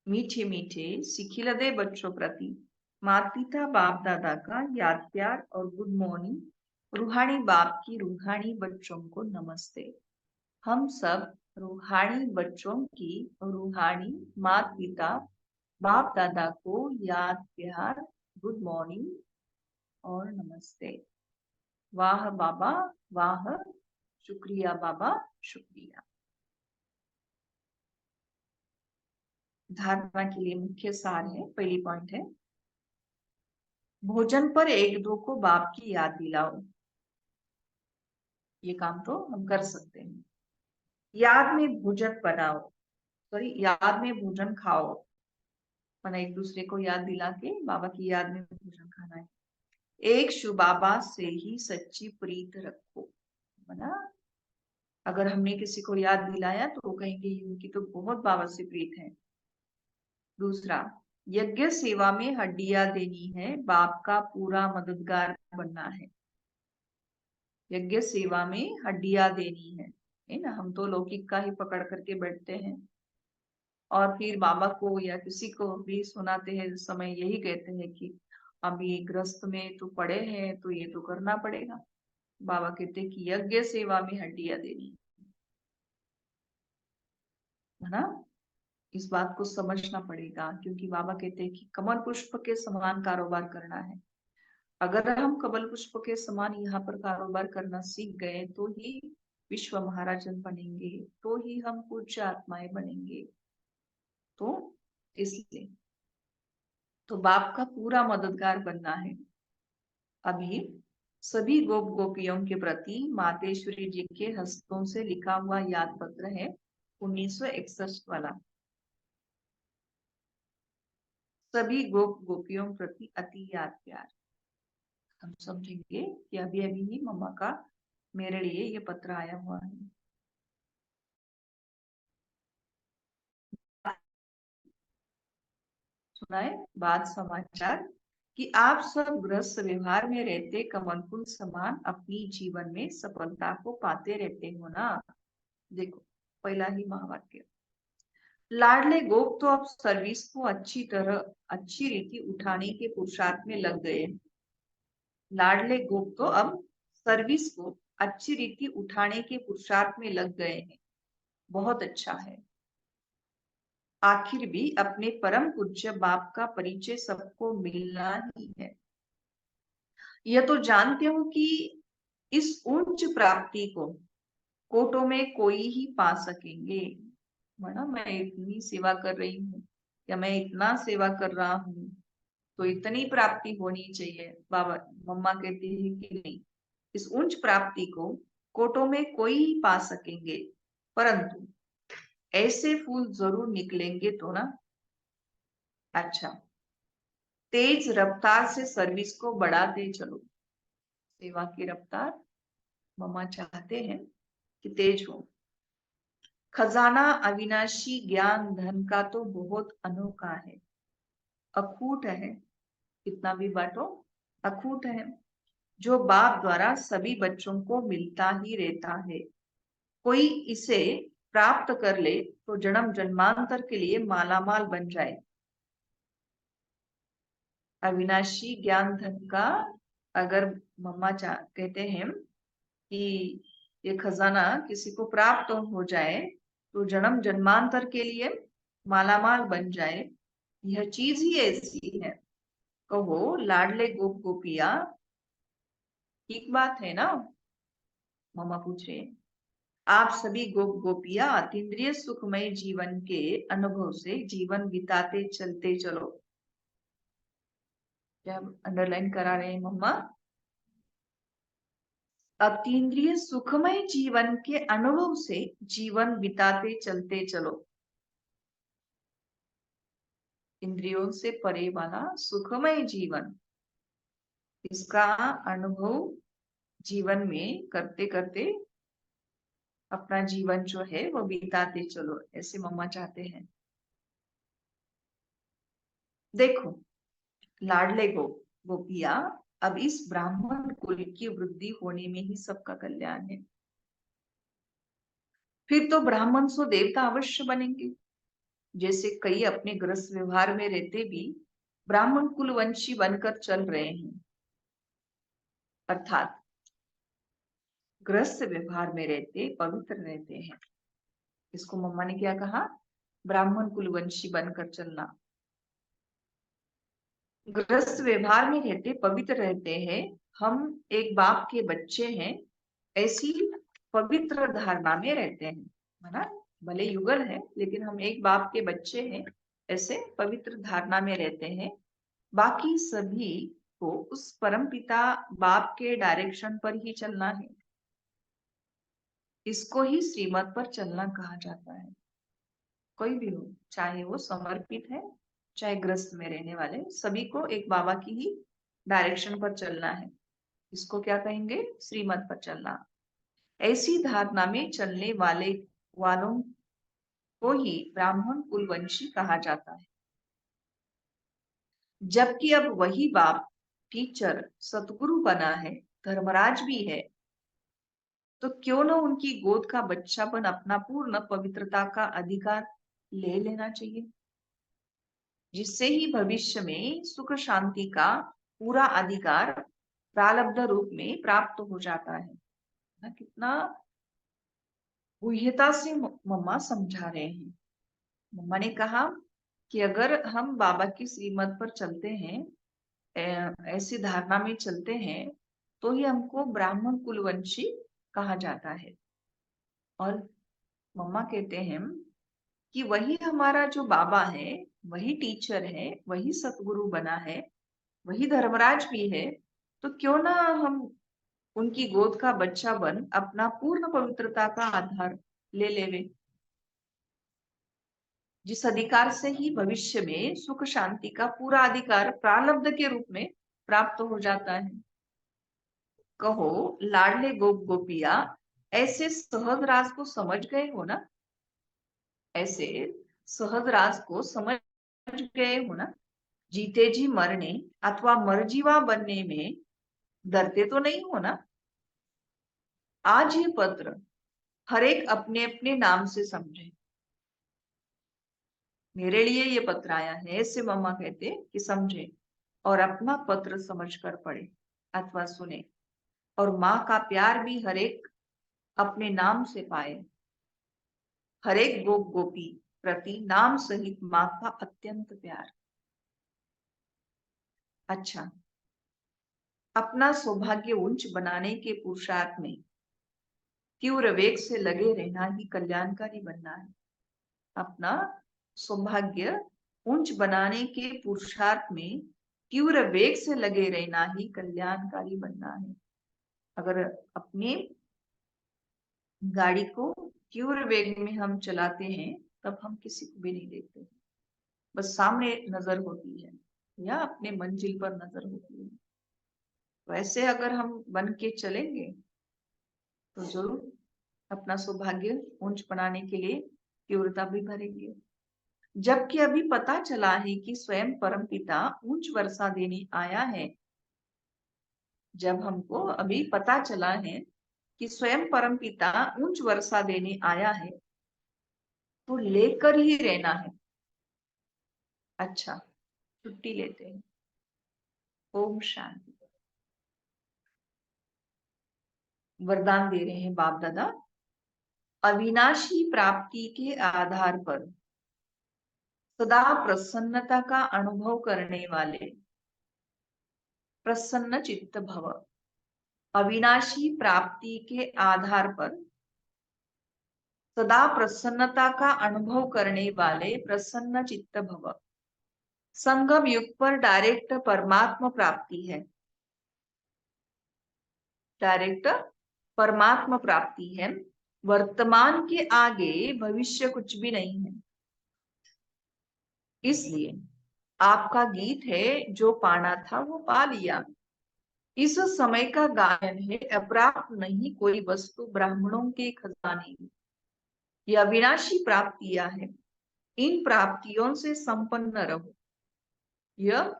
मीठे मीठे सिखिल दे बच्चों प्रति माता पिता बाप दादा का याद प्यार और गुड मॉर्निंग। रूहानी बाप की रूहानी बच्चों को नमस्ते। हम सब रूहानी बच्चों की रूहानी माता पिता बाप दादा को याद प्यार, गुड मॉर्निंग और नमस्ते। वाह बाबा वाह, शुक्रिया बाबा शुक्रिया। धारणा के लिए मुख्य सार है, पहली पॉइंट है, भोजन पर एक दो को बाप की याद दिलाओ। ये काम तो हम कर सकते हैं। याद में भोजन बनाओ, सॉरी याद में भोजन खाओ, मैंने एक दूसरे को याद दिला के बाबा की याद में भोजन खाना है। एक शिव बाबा से ही सच्ची प्रीत रखो, है ना। अगर हमने किसी को याद दिलाया तो वो कहेंगे उनकी तो बहुत बाबा से प्रीत है। दूसरा, यज्ञ सेवा में हड्डियां देनी है, बाप का पूरा मददगार बनना है। यज्ञ सेवा में हड्डियां देनी है ना। हम तो लौकिक का ही पकड़ करके बैठते हैं और फिर बाबा को या किसी को भी सुनाते हैं समय यही कहते हैं कि अभी ग्रस्त में तो पड़े हैं तो ये तो करना पड़ेगा। बाबा कहते हैं कि यज्ञ सेवा में हड्डियां देनी है ना। इस बात को समझना पड़ेगा क्योंकि बाबा कहते हैं कि कमल पुष्प के समान कारोबार करना है। अगर हम कमल पुष्प के समान यहाँ पर कारोबार करना सीख गए तो ही विश्व महाराजन बनेंगे, तो ही हम पूज्य आत्माएं बनेंगे। तो इसलिए तो बाप का पूरा मददगार बनना है। अभी सभी गोप गोपियों के प्रति मातेश्वरी जी के हस्तों से लिखा हुआ याद पत्र है 1961 वाला। सभी गोप गोपियों प्रति अति याद प्यार। हम समझेंगे कि अभी अभी ही मम्मा का मेरे लिए ये पत्र आया हुआ है। सुनाए बात समाचार कि आप सब गृहस्थ व्यवहार में रहते कमलकुल समान अपनी जीवन में सफलता को पाते रहते हो ना। देखो पहला ही महावाक्य, लाडले गोप तो अब सर्विस को अच्छी रीति उठाने के पुरुषार्थ में लग गए। लाडले गोप तो अब सर्विस को अच्छी रीति उठाने के पुरुषार्थ में लग गए हैं। बहुत अच्छा है। आखिर भी अपने परम पूज्य बाप का परिचय सबको मिलना ही है। यह तो जानते हो कि इस उच्च प्राप्ति को कोटों में कोई ही पा सकेंगे। माना मैं इतनी सेवा कर रही हूँ या मैं इतना सेवा कर रहा हूँ तो इतनी प्राप्ति होनी चाहिए। बाबा मम्मा कहते हैं कि नहीं, इस उच्च प्राप्ति को कोटों में कोई ही पा सकेंगे, परंतु ऐसे फूल जरूर निकलेंगे तो ना। अच्छा, तेज रफ्तार से सर्विस को बढ़ाते चलो। सेवा की रफ्तार मम्मा चाहते हैं कि तेज हो। खजाना अविनाशी ज्ञान धन का तो बहुत अनोखा है, अखूट है। कितना भी बांटो अखूट है, जो बाप द्वारा सभी बच्चों को मिलता ही रहता है। कोई इसे प्राप्त कर ले तो जन्म जन्मांतर के लिए मालामाल बन जाए। अविनाशी ज्ञान धन का अगर मम्मा कहते हैं कि ये खजाना किसी को प्राप्त हो जाए तो जन्म जन्मांतर के लिए मालामाल बन जाए, यह चीज ही ऐसी है। कहो लाडले गोप गोपिया, ठीक बात है ना। मम्मा पूछ रहे हैं, आप सभी गोप गोपिया अतीन्द्रिय सुखमय जीवन के अनुभव से जीवन बिताते चलते चलो। क्या अंडरलाइन करा रहे हैं मम्मा? अतीन्द्रिय सुखमय जीवन के अनुभव से जीवन बिताते चलते चलो। इंद्रियों से परे वाला सुखमय जीवन, इसका अनुभव जीवन में करते करते अपना जीवन जो है वो बिताते चलो, ऐसे मम्मा चाहते हैं। देखो लाडले गोपिया, अब इस ब्राह्मण कुल की वृद्धि होने में ही सबका कल्याण है। फिर तो ब्राह्मण सो देवता अवश्य बनेंगे। जैसे कई अपने गृहस्थ व्यवहार में रहते भी ब्राह्मण कुलवंशी बनकर चल रहे हैं, अर्थात गृहस्थ व्यवहार में रहते पवित्र रहते हैं। इसको मम्मा ने क्या कहा? ब्राह्मण कुलवंशी बनकर चलना। गृहस्थ व्यवहार में रहते पवित्र रहते हैं, हम एक बाप के बच्चे हैं, ऐसी पवित्र धारणा में रहते हैं, है ना। भले युगल है लेकिन हम एक बाप के बच्चे हैं, ऐसे पवित्र धारणा में रहते हैं। बाकी सभी को उस परमपिता बाप के डायरेक्शन पर ही चलना है। इसको ही श्रीमत पर चलना कहा जाता है। कोई भी हो, चाहे वो समर्पित है चाहे ग्रस्त में रहने वाले, सभी को एक बाबा की ही डायरेक्शन पर चलना है। इसको क्या कहेंगे? श्रीमत पर चलना। ऐसी धारणा में चलने वालों को ही ब्राह्मण कुलवंशी कहा जाता है। जबकि अब वही बाप टीचर सतगुरु बना है, धर्मराज भी है, तो क्यों न उनकी गोद का बच्चापन अपना पूर्ण पवित्रता का अधिकार ले लेना चाहिए, जिससे ही भविष्य में सुख शांति का पूरा अधिकार प्रारब्ध रूप में प्राप्त हो जाता है। ना कितना गुह्यता से मम्मा समझा रहे हैं। मम्मा ने कहा कि अगर हम बाबा की श्रीमत पर चलते हैं, ऐसी धारणा में चलते हैं, तो ही हमको ब्राह्मण कुलवंशी कहा जाता है। और मम्मा कहते हैं कि वही हमारा जो बाबा है, वही टीचर है, वही सतगुरु बना है, वही धर्मराज भी है। तो क्यों ना हम उनकी गोद का बच्चा बन अपना पूर्ण पवित्रता का आधार ले लेवे, जिस अधिकार से ही भविष्य में सुख शांति का पूरा अधिकार प्रारब्ध के रूप में प्राप्त हो जाता है। कहो लाडले गोप गोपिया, ऐसे सहज राज को समझ गए हो ना? ऐसे सहज राज को समझ गए हो ना? जीते जी मरने अथवा मरजीवा बनने में डरते तो नहीं हो ना? आज ये पत्र हर एक अपने अपने नाम से समझे। मेरे लिए ये पत्र आया है, ऐसे मम्मा कहते कि समझे और अपना पत्र समझकर पढ़े अथवा सुने, और माँ का प्यार भी हर एक अपने नाम से पाए। हर एक गोप गोपी प्रति नाम सहित माँ का अत्यंत प्यार। अच्छा, अपना सौभाग्य उच्च बनाने के पुरुषार्थ में तीव्र वेग से लगे रहना ही कल्याणकारी बनना है। अपना सौभाग्य उच्च बनाने के पुरुषार्थ में तीव्र वेग से लगे रहना ही कल्याणकारी बनना है। अगर अपने गाड़ी को तीव्र वेग में हम चलाते हैं, तब हम किसी को भी नहीं देखते, बस सामने नजर होती है या अपने मंजिल पर नजर होती है। वैसे अगर हम बन के चलेंगे तो जरूर अपना सौभाग्य ऊंच बनाने के लिए तीव्रता भी भरेंगे। जबकि अभी पता चला है कि स्वयं परमपिता ऊंच वर्षा देने आया है, जब हमको अभी पता चला है कि स्वयं परमपिता ऊंच वर्षा देने आया है, तो लेकर ही रहना है। अच्छा, छुट्टी लेते हैं। ओम शांति। वरदान दे रहे हैं बाप दादा। अविनाशी प्राप्ति के आधार पर सदा प्रसन्नता का अनुभव करने वाले प्रसन्न चित्त भव। अविनाशी प्राप्ति के आधार पर सदा प्रसन्नता का अनुभव करने वाले प्रसन्न चित्त भव। संगम युग पर डायरेक्ट परमात्मा प्राप्ति है। डायरेक्ट परमात्मा प्राप्ति है। वर्तमान के आगे भविष्य कुछ भी नहीं है। इसलिए आपका गीत है, जो पाना था वो पा लिया। इस समय का गायन है, अप्राप्त नहीं कोई वस्तु ब्राह्मणों के खजाने में। यह अविनाशी प्राप्तियां है, इन प्राप्तियों से संपन्न रहो। यह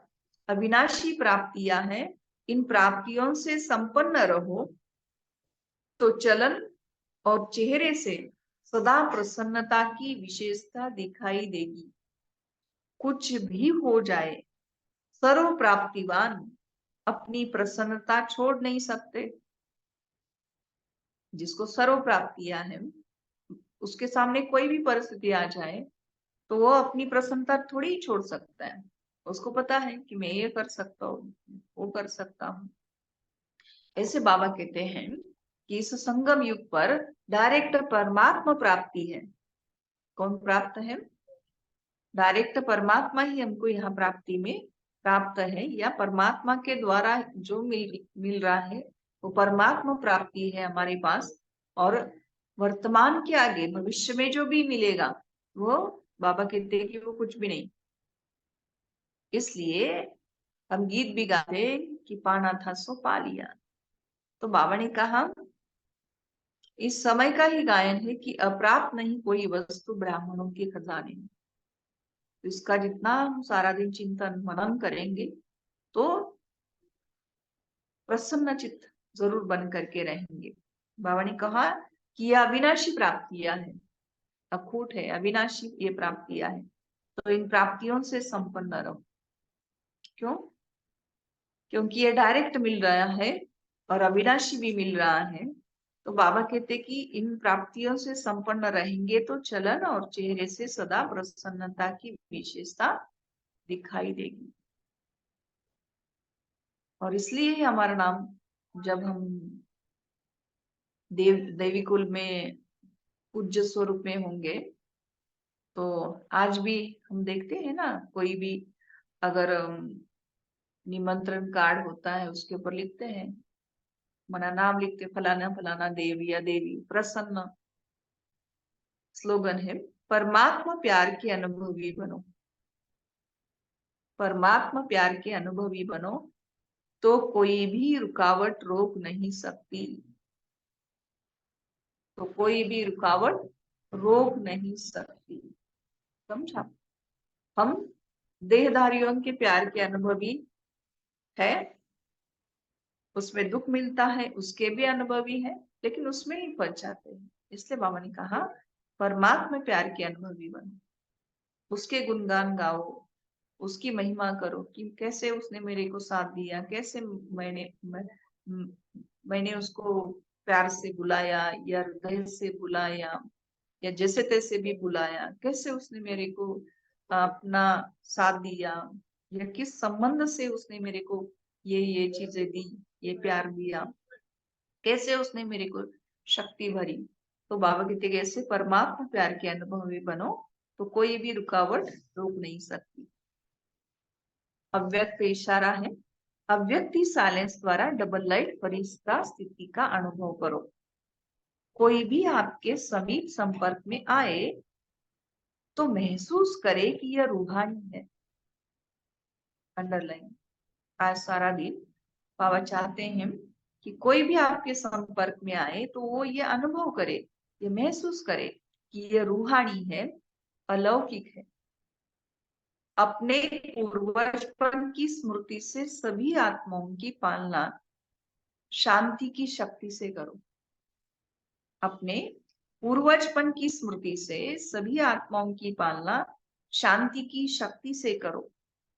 अविनाशी प्राप्तियां हैं, इन प्राप्तियों से संपन्न रहो, तो चलन और चेहरे से सदा प्रसन्नता की विशेषता दिखाई देगी। कुछ भी हो जाए, सर्व प्राप्तिवान अपनी प्रसन्नता छोड़ नहीं सकते। जिसको सर्व प्राप्तियां हैं, उसके सामने कोई भी परिस्थिति आ जाए तो वो अपनी प्रसन्नता थोड़ी ही छोड़ सकता है। उसको पता है कि मैं ये कर सकता हूँ, वो कर सकता हूँ। ऐसे बाबा कहते हैं कि इस संगम युग पर डायरेक्ट परमात्मा प्राप्ति है। कौन प्राप्त है? डायरेक्ट परमात्मा ही हमको यहाँ प्राप्ति में प्राप्त है, या परमात्मा के द्वारा जो मिल रहा है वो परमात्मा प्राप्ति है हमारे पास। और वर्तमान के आगे भविष्य में जो भी मिलेगा वो बाबा कहते हैं कि वो कुछ भी नहीं। इसलिए हम गीत भी गाते कि पाना था सो पा लिया। तो बाबा ने कहा इस समय का ही गायन है कि अप्राप्त नहीं कोई वस्तु ब्राह्मणों के खजाने में। तो इसका जितना हम सारा दिन चिंतन मनन करेंगे तो प्रसन्न चित्त जरूर बन करके रहेंगे। बाबा ने कहा कि ये अविनाशी प्राप्तियां है, अखूट है, अविनाशी ये प्राप्तियां है, तो इन प्राप्तियों से संपन्न रहो। क्यों? क्योंकि ये डायरेक्ट मिल रहा है और अविनाशी भी मिल रहा है। तो बाबा कहते कि इन प्राप्तियों से संपन्न रहेंगे तो चलन और चेहरे से सदा प्रसन्नता की विशेषता दिखाई देगी। और इसलिए ही हमारा नाम, जब हम देवी कुल में पूज्य स्वरूप में होंगे, तो आज भी हम देखते हैं ना, कोई भी अगर निमंत्रण कार्ड होता है उसके ऊपर लिखते हैं, मना नाम लिखते, फलाना फलाना देव या देवी प्रसन्न। स्लोगन है, परमात्मा प्यार के अनुभवी बनो, परमात्मा प्यार के अनुभवी बनो, तो कोई भी रुकावट रोक नहीं सकती, तो कोई भी रुकावट रोक नहीं सकती। समझा? हम देहधारियों के प्यार के अनुभवी है, उसमें दुख मिलता है उसके भी अनुभवी है, लेकिन उसमें ही फंस जाते हैं। इसलिए बाबा ने कहा परमात्मा प्यार के अनुभवी बनो, उसके गुणगान गाओ, उसकी महिमा करो कि कैसे उसने मेरे को साथ दिया, कैसे मैंने उसको प्यार से बुलाया या हृदय से बुलाया या जैसे तैसे भी बुलाया, कैसे उसने मेरे को अपना साथ दिया, या किस संबंध से उसने मेरे को ये चीजें दी, ये प्यार दिया, कैसे उसने मेरे को शक्ति भरी। तो बाबा कहते कि ऐसे परमात्मा प्यार के अनुभव में बनो, तो कोई भी रुकावट रोक नहीं सकती। अव्यक्त इशारा है, अव्यक्ति साइलेंस द्वारा डबल लाइट फरिश्ता स्थिति का अनुभव करो। कोई भी आपके समीप संपर्क में आए तो महसूस करे कि यह रूहानी है। अंडरलाइन। आज सारा दिन बाबा चाहते हैं कि कोई भी आपके संपर्क में आए तो वो ये अनुभव करे, ये महसूस करे कि ये रूहानी है, अलौकिक है। अपने पूर्वजपन की स्मृति से सभी आत्माओं की पालना शांति की शक्ति से करो। अपने पूर्वजपन की स्मृति से सभी आत्माओं की पालना शांति की शक्ति से करो।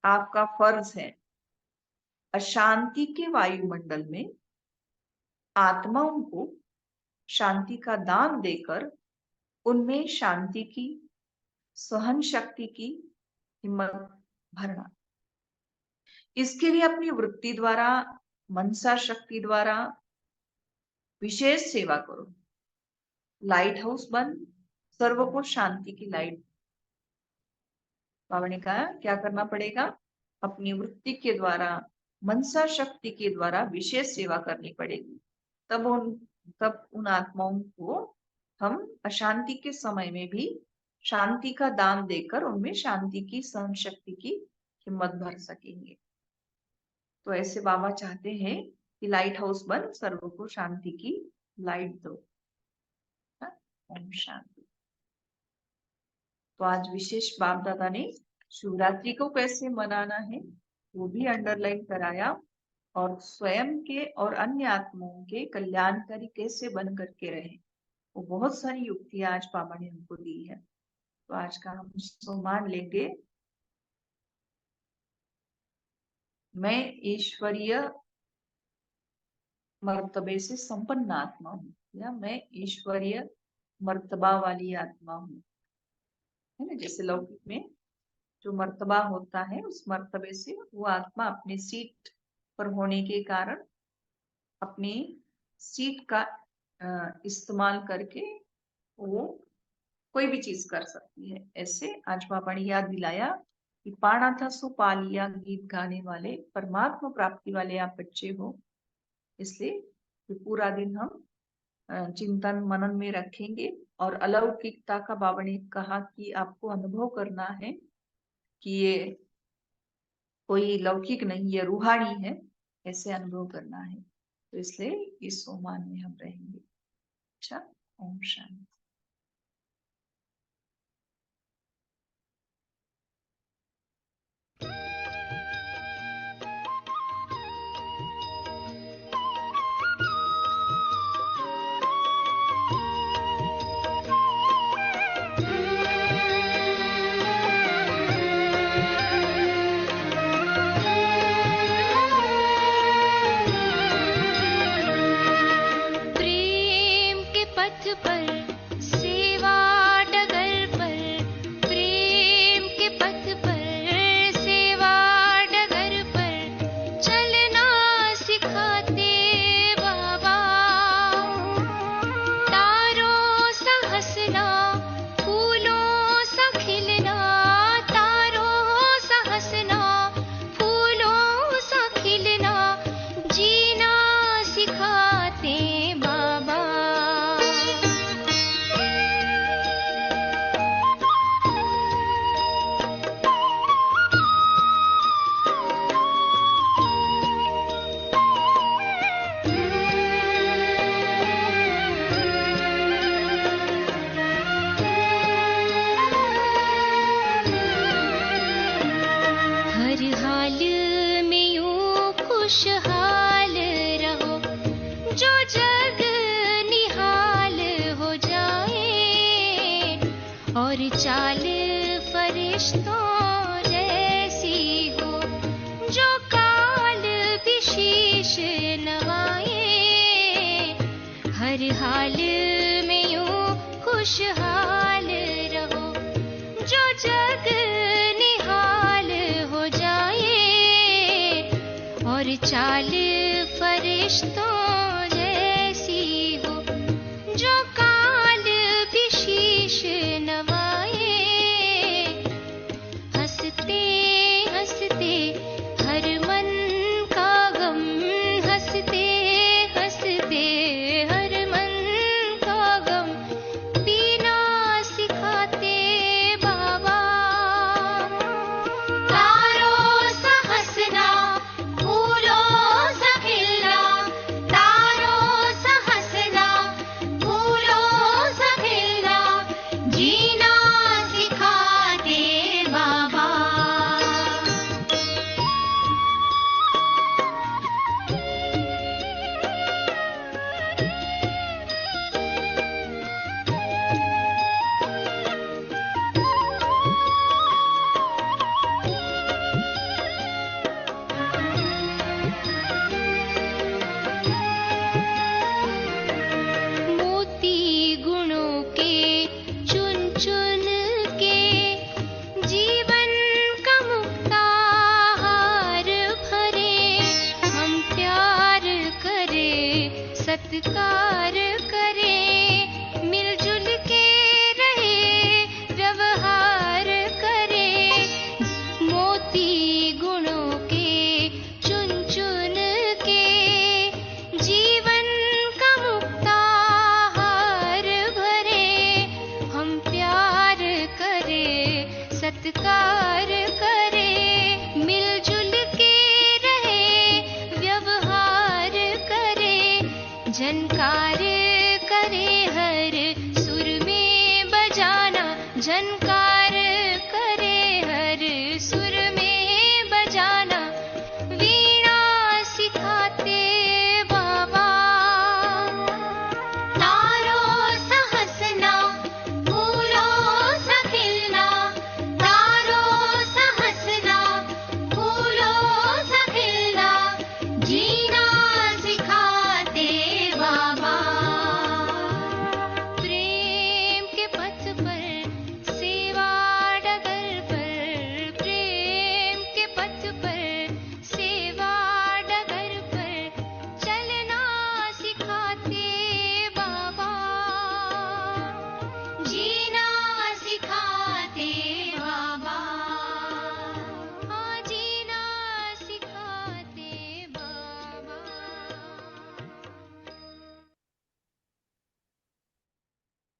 आपका फर्ज है अशांति के वायुमंडल में आत्माओं को शांति का दान देकर उनमें शांति की, सहन शक्ति की हिम्मत भरना। इसके लिए अपनी वृत्ति द्वारा, मनसा शक्ति द्वारा विशेष सेवा करो। लाइट हाउस बन, सर्व को शांति की लाइट। बाबा ने कहा क्या करना पड़ेगा? अपनी वृत्ति के द्वारा, मनसा शक्ति के द्वारा विशेष सेवा करनी पड़ेगी। तब उन आत्माओं को हम अशांति के समय में भी शांति का दान देकर उनमें शांति की, सहन शक्ति की हिम्मत भर सकेंगे। तो ऐसे बाबा चाहते हैं कि लाइट हाउस बन, सर्व को शांति की लाइट दो। ओम शांति। तो आज विशेष बाप दादा ने शिवरात्रि को कैसे मनाना है वो भी अंडरलाइन कराया, और स्वयं के और अन्य आत्माओं के कल्याणकारी कैसे बन करके रहे, वो बहुत सारी युक्तियां आज बाबा ने हमको दी है। तो आज का हम सम्मान लेंगे। मैं ईश्वरीय मर्तबे से संपन्न आत्मा हूँ, या मैं ईश्वरीय मर्तबा वाली आत्मा हूँ, है ना। जैसे लौकिक में जो मर्तबा होता है, उस मर्तबे से वो आत्मा अपने सीट पर होने के कारण अपनी सीट का इस्तेमाल करके वो कोई भी चीज कर सकती है। ऐसे आज बाबा ने याद दिलाया कि पाना था सो पा लिया गीत गाने वाले परमात्मा प्राप्ति वाले आप बच्चे हो। इसलिए पूरा दिन हम चिंतन मनन में रखेंगे, और अलौकिकता का बाबा ने कहा कि आपको अनुभव करना है कि ये कोई लौकिक नहीं, ये रूहानी है, ऐसे अनुभव करना है। तो इसलिए इस सोमान में हम रहेंगे। अच्छा, ओम शांति। और चाल फरिश्तों जैसी हो, जो काल विशेष नवाए, हर हाल में यूं खुशहाल रहो, जो जग निहाल हो जाए, और चाल फरिश्तों